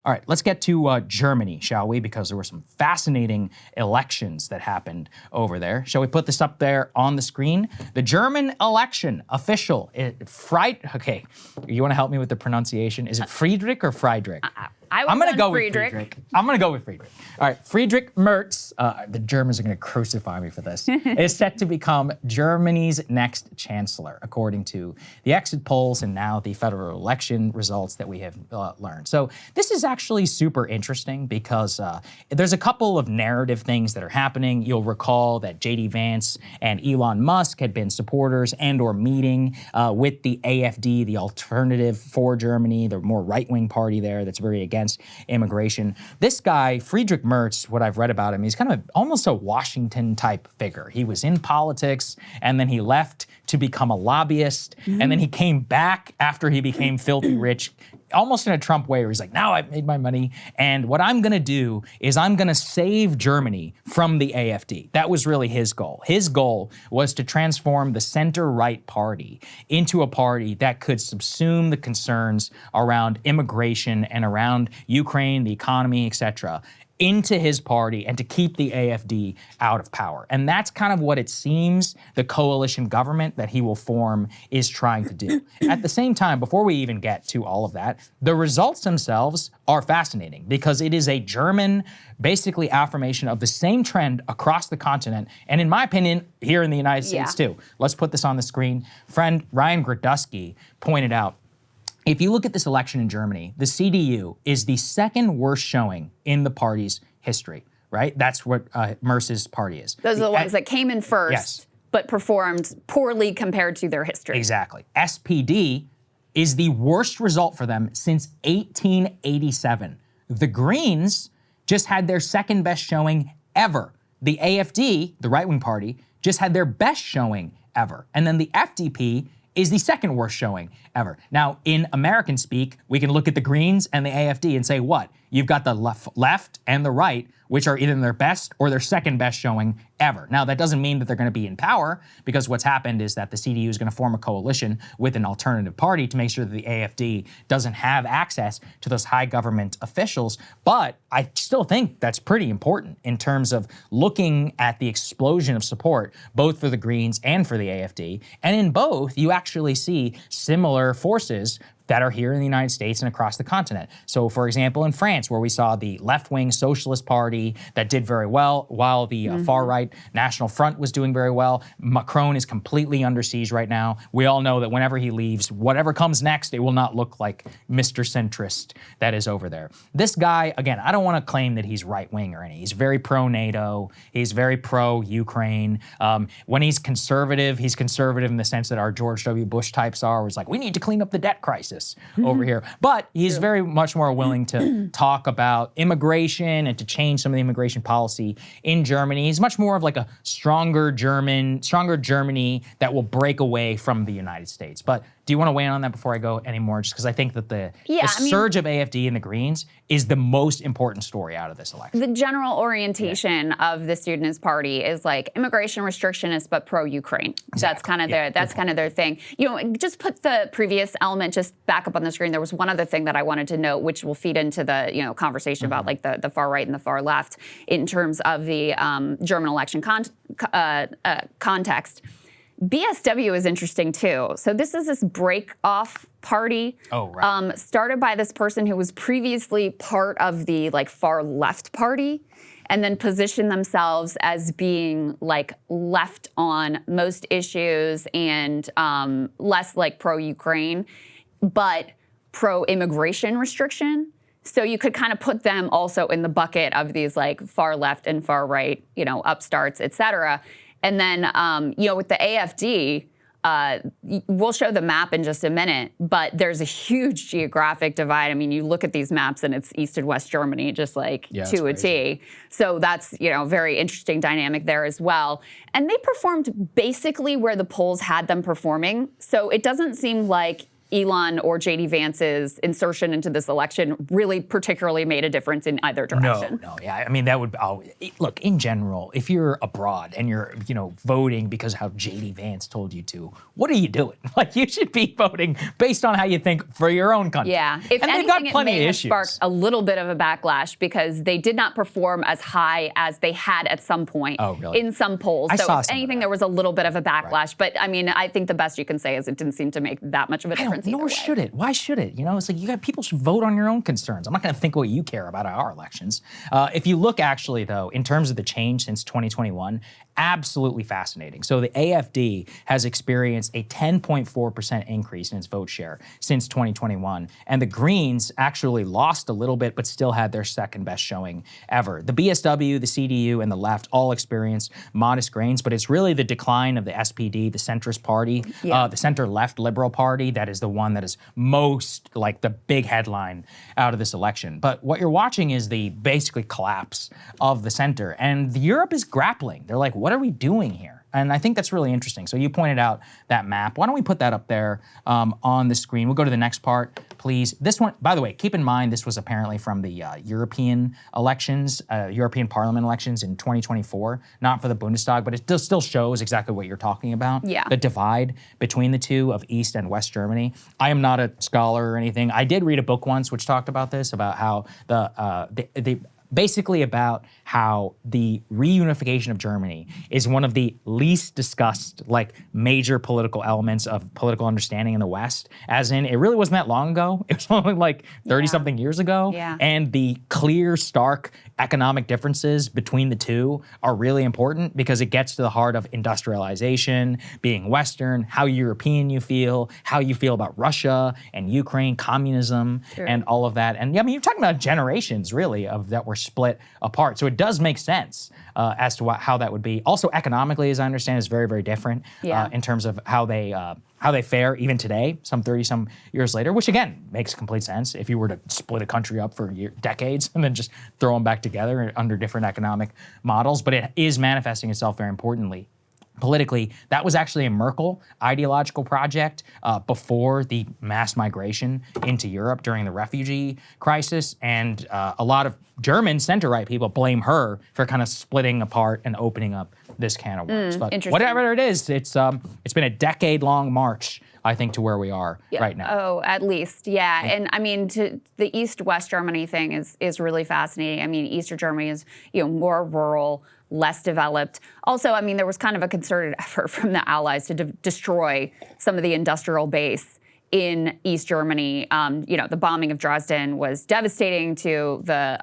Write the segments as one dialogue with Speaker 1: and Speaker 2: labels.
Speaker 1: All right, let's get to Germany, shall we? Because there were some fascinating elections that happened over there. Shall we put this up there on the screen? The German election official, okay, you want to help me with the pronunciation? Is it Friedrich or Friedrich?
Speaker 2: I'm going to go with Friedrich.
Speaker 1: I'm going to go with Friedrich. All right, Friedrich Merz, the Germans are going to crucify me for this, is set to become Germany's next chancellor, according to the exit polls and now the federal election results that we have learned. So this is actually super interesting because there's a couple of narrative things that are happening. You'll recall that J.D. Vance and Elon Musk had been supporters and or meeting with the AfD, the Alternative for Germany, the more right-wing party there that's very against immigration. This guy, Friedrich Merz, what I've read about him, he's kind of almost a Washington-type figure. He was in politics, and then he left to become a lobbyist, and then he came back after he became filthy rich, almost in a Trump way, where he's like, now I've made my money, and what I'm gonna do is I'm gonna save Germany from the AfD. That was really his goal. His goal was to transform the center-right party into a party that could subsume the concerns around immigration and around Ukraine, the economy, etc., into his party and to keep the AfD out of power. And that's kind of what it seems the coalition government that he will form is trying to do. At the same time, before we even get to all of that, the results themselves are fascinating because it is a German, basically, affirmation of the same trend across the continent, and in my opinion, here in the United States too. Let's put this on the screen. Friend Ryan Gradusky pointed out, if you look at this election in Germany, the CDU is the second worst showing in the party's history, right? That's what Merz's party is.
Speaker 2: Those are the ones that came in first, but performed poorly compared to their history.
Speaker 1: Exactly. SPD is the worst result for them since 1887. The Greens just had their second best showing ever. The AfD, the right-wing party, just had their best showing ever. And then the FDP is the second worst showing ever. Now, in American speak, we can look at the Greens and the AfD and say, what? You've got the left and the right, which are either their best or their second best showing ever. Now, that doesn't mean that they're going to be in power, because what's happened is that the CDU is going to form a coalition with an alternative party to make sure that the AfD doesn't have access to those high government officials. But I still think that's pretty important in terms of looking at the explosion of support, both for the Greens and for the AfD. And in both, you actually see similar forces that are here in the United States and across the continent. So, for example, in France, where we saw the left-wing Socialist Party that did very well, while the far-right National Front was doing very well. Macron is completely under siege right now. We all know that whenever he leaves, whatever comes next, it will not look like Mr. Centrist that is over there. This guy, again, I don't want to claim that he's right-wing or any. He's very pro-NATO. He's very pro-Ukraine. When he's conservative in the sense that our George W. Bush types are, where it's like, we need to clean up the debt crisis over here. But he's very much more willing to talk about immigration and to change some of the immigration policy in Germany. He's much more of like a stronger Germany that will break away from the United States. But do you want to weigh in on that before I go anymore? Just because I think that the surge of AfD and the Greens is the most important story out of this election.
Speaker 2: The general orientation of the Studentist Party is like immigration restrictionist, but pro-Ukraine. Exactly. That's kind of their thing. You know, just put the previous element just back up on the screen. There was one other thing that I wanted to note, which will feed into the conversation about like the far right and the far left in terms of the German election context. BSW is interesting too. So this is this break-off party started by this person who was previously part of the like far left party, and then positioned themselves as being like left on most issues and less like pro-Ukraine, but pro-immigration restriction. So you could kind of put them also in the bucket of these like far left and far right, upstarts, et cetera. And then, with the AfD, we'll show the map in just a minute, but there's a huge geographic divide. I mean, you look at these maps and it's East and West Germany, just like to a T. So that's, very interesting dynamic there as well. And they performed basically where the polls had them performing. So it doesn't seem like Elon or J.D. Vance's insertion into this election really particularly made a difference in either direction.
Speaker 1: No, yeah. I mean, that would, look, in general, if you're abroad and you're, voting because how J.D. Vance told you to, what are you doing? Like, you should be voting based on how you think for your own country.
Speaker 2: Yeah. If
Speaker 1: and
Speaker 2: anything,
Speaker 1: they've got plenty
Speaker 2: it may
Speaker 1: of
Speaker 2: have
Speaker 1: issues.
Speaker 2: Sparked a little bit of a backlash because they did not perform as high as they had at some point in some polls. So if anything, there was a little bit of a backlash. Right. But I mean, I think the best you can say is it didn't seem to make that much of a difference.
Speaker 1: Nor should it. Why should it? It's like people should vote on your own concerns. I'm not going to think what you care about our elections. If you look actually, though, in terms of the change since 2021, absolutely fascinating. So the AfD has experienced a 10.4% increase in its vote share since 2021. And the Greens actually lost a little bit, but still had their second best showing ever. The BSW, the CDU, and the left all experienced modest gains, but it's really the decline of the SPD, the centrist party, the center-left liberal party, that is the one that is most like the big headline out of this election. But what you're watching is the basically collapse of the center. And Europe is grappling. They're like, what are we doing here? And I think that's really interesting. So you pointed out that map. Why don't we put that up there on the screen? We'll go to the next part, please. This one, by the way, keep in mind, this was apparently from the European elections, European Parliament elections in 2024, not for the Bundestag, but it still shows exactly what you're talking about. Yeah. The divide between the two of East and West Germany. I am not a scholar or anything. I did read a book once which talked about this, about how basically about how the reunification of Germany is one of the least discussed, major political elements of political understanding in the West, as in it really wasn't that long ago. It was only 30-something years ago. Yeah. And the clear, stark economic differences between the two are really important because it gets to the heart of industrialization, being Western, how European you feel about Russia and Ukraine, communism, and all of that. And you're talking about generations, really, of that were split apart. So it does make sense as to how that would be. Also, economically, as I understand, is very, very different in terms of how they fare even today, some 30-some years later, which again makes complete sense if you were to split a country up for decades and then just throw them back together under different economic models. But it is manifesting itself very importantly politically. That was actually a Merkel ideological project before the mass migration into Europe during the refugee crisis. And a lot of German center-right people blame her for kind of splitting apart and opening up this can of worms. But whatever it is, it's been a decade-long march, I think, to where we are right now.
Speaker 2: Oh, at least, yeah. And I mean, the East-West Germany thing is really fascinating. I mean, Eastern Germany is more rural, less developed. Also, I mean, there was kind of a concerted effort from the Allies to destroy some of the industrial base in East Germany. The bombing of Dresden was devastating to the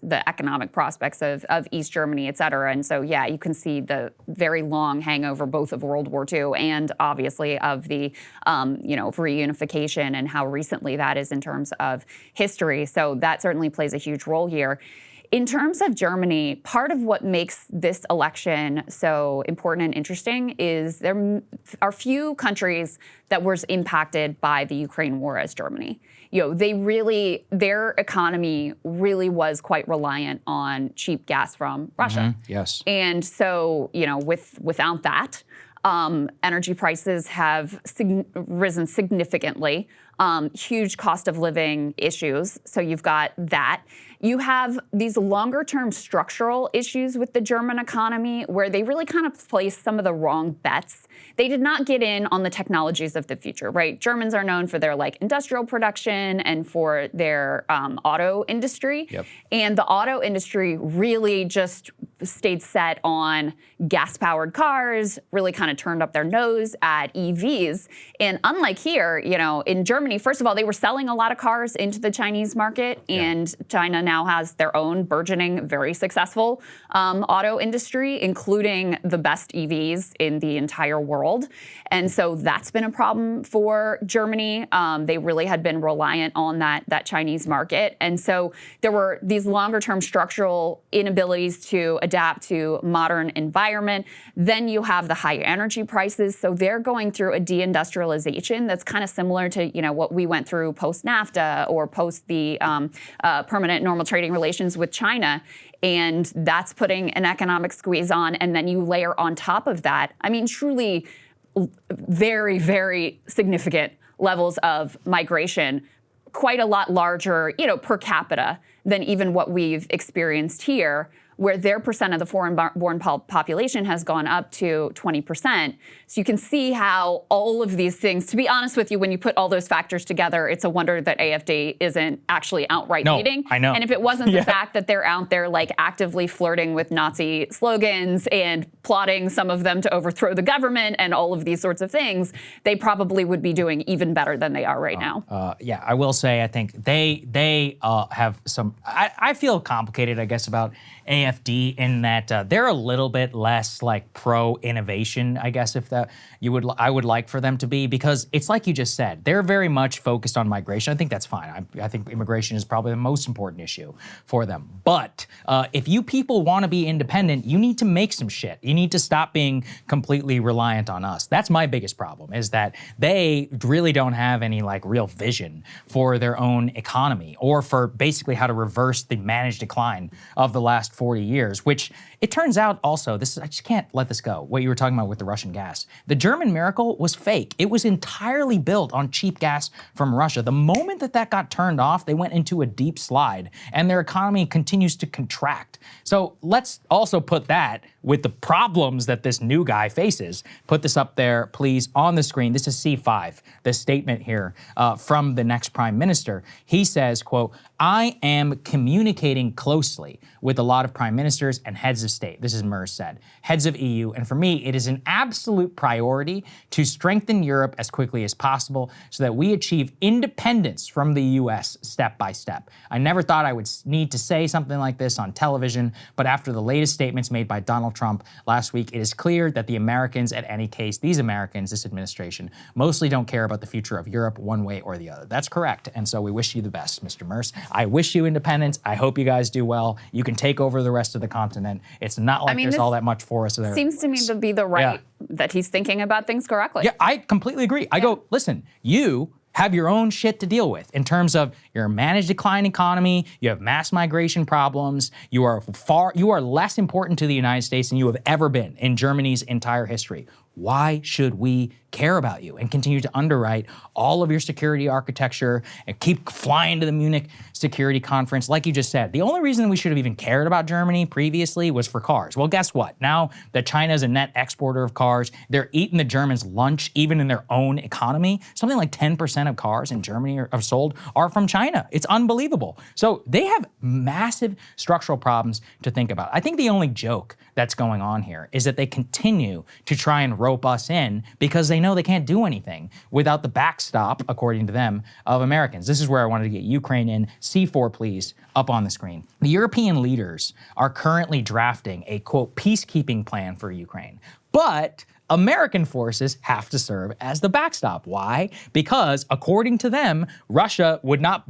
Speaker 2: the economic prospects of East Germany, et cetera. And so, you can see the very long hangover both of World War II and obviously of the, reunification and how recently that is in terms of history. So that certainly plays a huge role here. In terms of Germany, part of what makes this election so important and interesting is there are few countries that were as impacted by the Ukraine war as Germany. Their economy really was quite reliant on cheap gas from Russia.
Speaker 1: Yes.
Speaker 2: And so, without that, energy prices have risen significantly. Huge cost of living issues. So you've got that. You have these longer-term structural issues with the German economy where they really kind of placed some of the wrong bets. They did not get in on the technologies of the future, right? Germans are known for their industrial production and for their auto industry. Yep. And the auto industry really just stayed set on gas-powered cars, really kind of turned up their nose at EVs. And unlike here, in Germany, first of all, they were selling a lot of cars into the Chinese market, and China now has their own burgeoning, very successful auto industry, including the best EVs in the entire world. And so that's been a problem for Germany. They really had been reliant on that Chinese market. And so there were these longer-term structural inabilities to adapt to modern environment. Then you have the high energy prices. So they're going through a deindustrialization that's kind of similar to, what we went through post-NAFTA or post the permanent normal trading relations with China. And that's putting an economic squeeze on. And then you layer on top of that, I mean, truly very, very significant levels of migration, quite a lot larger, per capita than even what we've experienced here, where their percent of the foreign-born population has gone up to 20%. So you can see how all of these things, to be honest with you, when you put all those factors together, it's a wonder that AfD isn't actually outright hating.
Speaker 1: I know.
Speaker 2: And if it wasn't the fact that they're out there like actively flirting with Nazi slogans and plotting some of them to overthrow the government and all of these sorts of things, they probably would be doing even better than they are right now.
Speaker 1: Yeah, I will say I think they have some. I feel complicated, I guess, about AfD in that they're a little bit less like pro-innovation, I guess, if that I would like for them to be, because it's like you just said, they're very much focused on migration. I think that's fine. I think immigration is probably the most important issue for them. But if you people want to be independent, you need to make some shit. You need to stop being completely reliant on us. That's my biggest problem, is that they really don't have any like real vision for their own economy or for basically how to reverse the managed decline of the last 40 years, which it turns out also, I just can't let this go, what you were talking about with the Russian gas. The German miracle was fake. It was entirely built on cheap gas from Russia. The moment that got turned off, they went into a deep slide and their economy continues to contract. So let's also put that with the problems that this new guy faces. Put this up there, please, on the screen. This is C5, the statement here from the next prime minister. He says, quote, "I am communicating closely with a lot of prime ministers and heads of state." This is Merz said, heads of EU. "And for me, it is an absolute priority to strengthen Europe as quickly as possible so that we achieve independence from the US step by step. I never thought I would need to say something like this on television, but after the latest statements made by Donald Trump last week, it is clear that the Americans, at any case, these Americans, this administration, mostly don't care about the future of Europe one way or the other." That's correct. And so we wish you the best, Mr. Merz. I wish you independence. I hope you guys do well. You can take over the rest of the continent. It's not like there's all that much for us there.
Speaker 2: Seems to me to be that he's thinking about things correctly.
Speaker 1: Yeah, I completely agree. I go, listen, you have your own shit to deal with in terms of your managed decline economy, you have mass migration problems, you are less important to the United States than you have ever been in Germany's entire history. Why should we care about you and continue to underwrite all of your security architecture and keep flying to the Munich Security Conference? Like you just said, the only reason we should have even cared about Germany previously was for cars. Well, guess what? Now that China is a net exporter of cars, they're eating the Germans' lunch even in their own economy. Something like 10% of cars in Germany are sold are from China. It's unbelievable. So they have massive structural problems to think about. I think the only joke that's going on here is that they continue to try and rope us in because they know they can't do anything without the backstop, according to them, of Americans. This is where I wanted to get Ukraine in. C4, please, up on the screen. The European leaders are currently drafting a, quote, peacekeeping plan for Ukraine. But American forces have to serve as the backstop. Why? Because according to them, Russia would not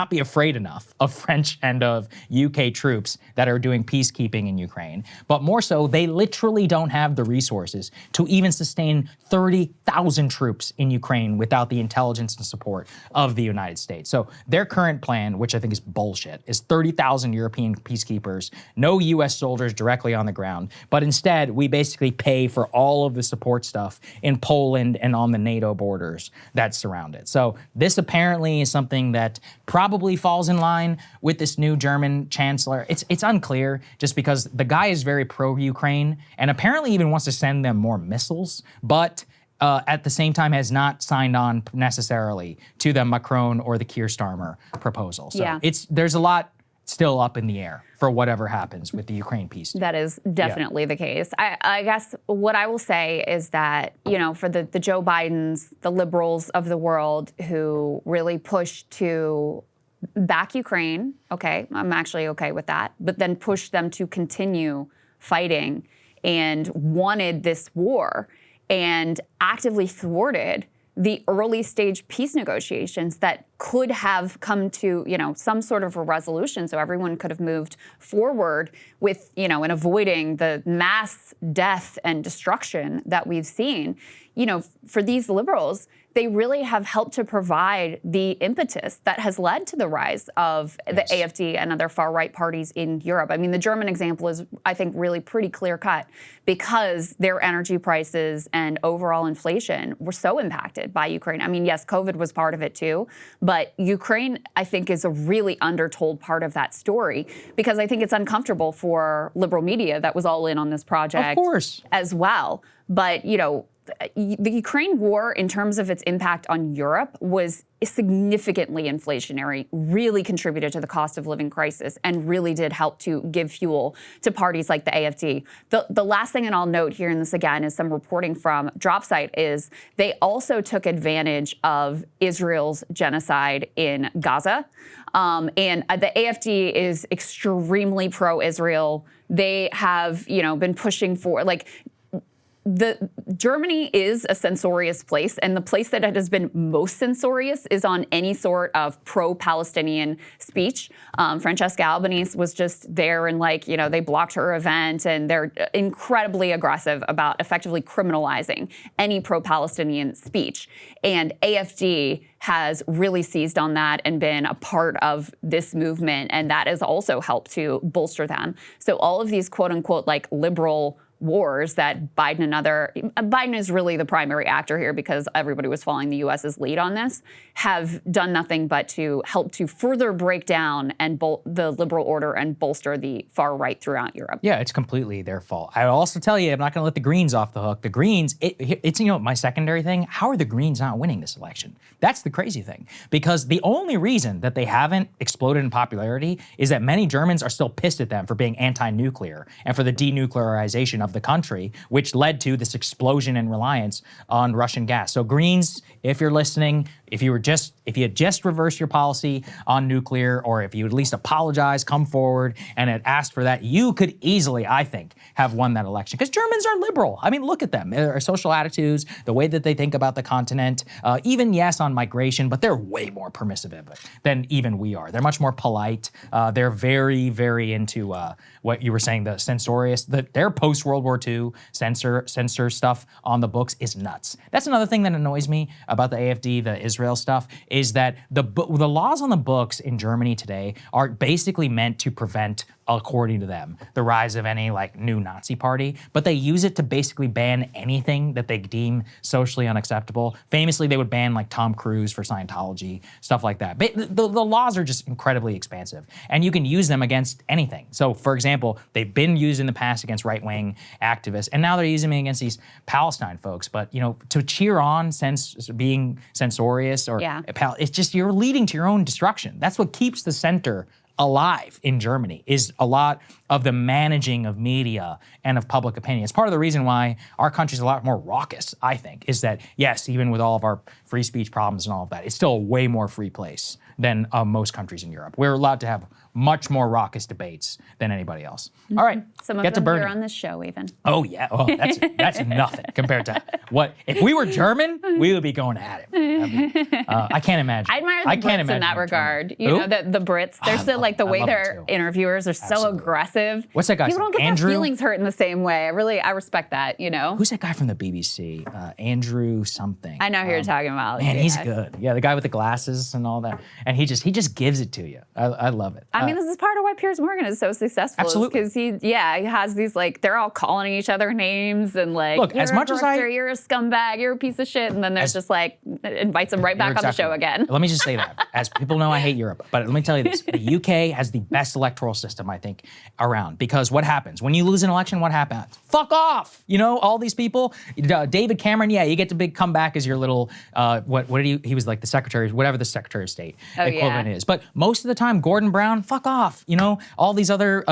Speaker 1: be afraid enough of French and of UK troops that are doing peacekeeping in Ukraine. But more so, they literally don't have the resources to even sustain 30,000 troops in Ukraine without the intelligence and support of the United States. So their current plan, which I think is bullshit, is 30,000 European peacekeepers, no US soldiers directly on the ground, but instead we basically pay for all of the support stuff in Poland and on the NATO borders that surround it. So this apparently is something that probably falls in line with this new German chancellor. It's unclear just because the guy is very pro-Ukraine and apparently even wants to send them more missiles, but at the same time has not signed on necessarily to the Macron or the Keir Starmer proposal. So there's a lot still up in the air for whatever happens with the Ukraine piece.
Speaker 2: That is definitely the case. I guess what I will say is that, for the Joe Bidens, the liberals of the world who really pushed to back Ukraine, okay, I'm actually okay with that, but then pushed them to continue fighting and wanted this war and actively thwarted the early stage peace negotiations that could have come to, some sort of a resolution so everyone could have moved forward with, and avoiding the mass death and destruction that we've seen. For these liberals, they really have helped to provide the impetus that has led to the rise of the AfD and other far-right parties in Europe. I mean, the German example is, I think, really pretty clear-cut because their energy prices and overall inflation were so impacted by Ukraine. I mean, yes, COVID was part of it too, but Ukraine, I think, is a really undertold part of that story because I think it's uncomfortable for liberal media that was all in on this project as well. But, you know, the Ukraine war, in terms of its impact on Europe, was significantly inflationary, really contributed to the cost of living crisis, and really did help to give fuel to parties like the AfD. The last thing, and I'll note here, and this again is some reporting from Dropsite, is they also took advantage of Israel's genocide in Gaza. And the AfD is extremely pro-Israel. They have, you know, been pushing for, like, Germany is a censorious place, and the place that it has been most censorious is on any sort of pro-Palestinian speech. Francesca Albanese was just there, and, like, you know, they blocked her event, and they're incredibly aggressive about effectively criminalizing any pro-Palestinian speech. And AfD has really seized on that and been a part of this movement, and that has also helped to bolster them. So all of these quote-unquote, like, liberal wars that Biden is really the primary actor here because everybody was following the U.S.'s lead on this, have done nothing but to help to further break down and the liberal order and bolster the far right throughout Europe.
Speaker 1: Yeah, it's completely their fault. I will also tell you, I'm not going to let the Greens off the hook. The Greens, it's, you know, my secondary thing, how are the Greens not winning this election? That's the crazy thing. Because the only reason that they haven't exploded in popularity is that many Germans are still pissed at them for being anti-nuclear and for the denuclearization of the country, which led to this explosion in reliance on Russian gas. So Greens, if you're listening, if you had just reversed your policy on nuclear, or if you at least apologized, come forward, and had asked for that, you could easily, I think, have won that election. Because Germans are liberal. I mean, look at them. Their social attitudes, the way that they think about the continent, even, yes, on migration, but they're way more permissive than even we are. They're much more polite. They're very, very into what you were saying, the censorious. Their post-World War II censor stuff on the books is nuts. That's another thing that annoys me about the AfD, the Israel stuff, is that the laws on the books in Germany today are basically meant to prevent, according to them, the rise of any, like, new Nazi party, but they use it to basically ban anything that they deem socially unacceptable. Famously, they would ban, like, Tom Cruise for Scientology, stuff like that. But the laws are just incredibly expansive, and you can use them against anything. So, for example, they've been used in the past against right-wing activists, and now they're using them against these Palestine folks. But, you know, to cheer on being censorious, or it's just, you're leading to your own destruction. That's what keeps the center alive in Germany, is a lot of the managing of media and of public opinion. It's part of the reason why our country's a lot more raucous, I think, is that, yes, even with all of our free speech problems and all of that, it's still a way more free place than most countries in Europe. We're allowed to have much more raucous debates than anybody else. Mm-hmm. All right,
Speaker 2: some of them here on this show even.
Speaker 1: Oh yeah, that's nothing compared to what, if we were German, we would be going at it. I can't imagine.
Speaker 2: I admire the Brits in that regard. You know, the Brits, they're still, like, the way their interviewers are so aggressive.
Speaker 1: What's that guy?
Speaker 2: People don't get their feelings hurt in the same way. I respect that, you know?
Speaker 1: Who's that guy from the BBC? Andrew something.
Speaker 2: I know who you're talking about.
Speaker 1: Man, he's good. Yeah, the guy with the glasses and all that. And he just gives it to you. I love it.
Speaker 2: I mean, this is part of why Piers Morgan is so successful.
Speaker 1: Absolutely.
Speaker 2: Because he has these, like, they're all calling each other names and, like,
Speaker 1: look, as much as
Speaker 2: you're a scumbag, you're a piece of shit, and then there's just, like, invites them right back on the show again.
Speaker 1: Let me just say that. As people know, I hate Europe, but let me tell you this. The UK has the best electoral system, I think, around. Because what happens? When you lose an election, what happens? Fuck off! You know, all these people. David Cameron, yeah, you get the big comeback as your little, what did he was like the secretary, whatever the Secretary of State equivalent is. But most of the time, Gordon Brown, fuck off. You know, all these other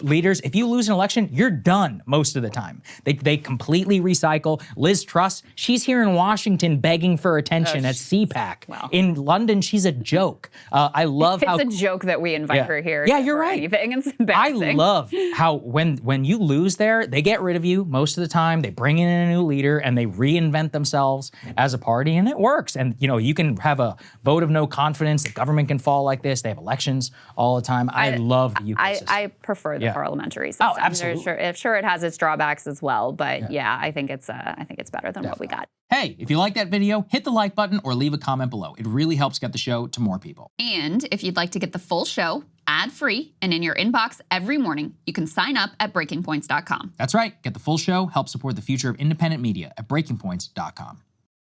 Speaker 1: leaders, if you lose an election, you're done most of the time. They completely recycle. Liz Truss, she's here in Washington begging for attention at CPAC.
Speaker 2: Well.
Speaker 1: In London, she's a joke. I love how—
Speaker 2: It's a joke that we invite her here.
Speaker 1: Yeah, you're right.
Speaker 2: Anything. It's embarrassing.
Speaker 1: I love how when you lose there, they get rid of you most of the time. They bring in a new leader and they reinvent themselves as a party, and it works. And, you know, you can have a vote of no confidence. The government can fall like this. They have elections all the time. I love the UK system.
Speaker 2: I prefer the parliamentary system.
Speaker 1: Oh, absolutely.
Speaker 2: Sure, it has its drawbacks as well, but yeah, I think it's better than what we got.
Speaker 1: Hey, if you like that video, hit the like button or leave a comment below. It really helps get the show to more people.
Speaker 2: And if you'd like to get the full show ad-free and in your inbox every morning, you can sign up at breakingpoints.com.
Speaker 1: That's right. Get the full show, help support the future of independent media at breakingpoints.com.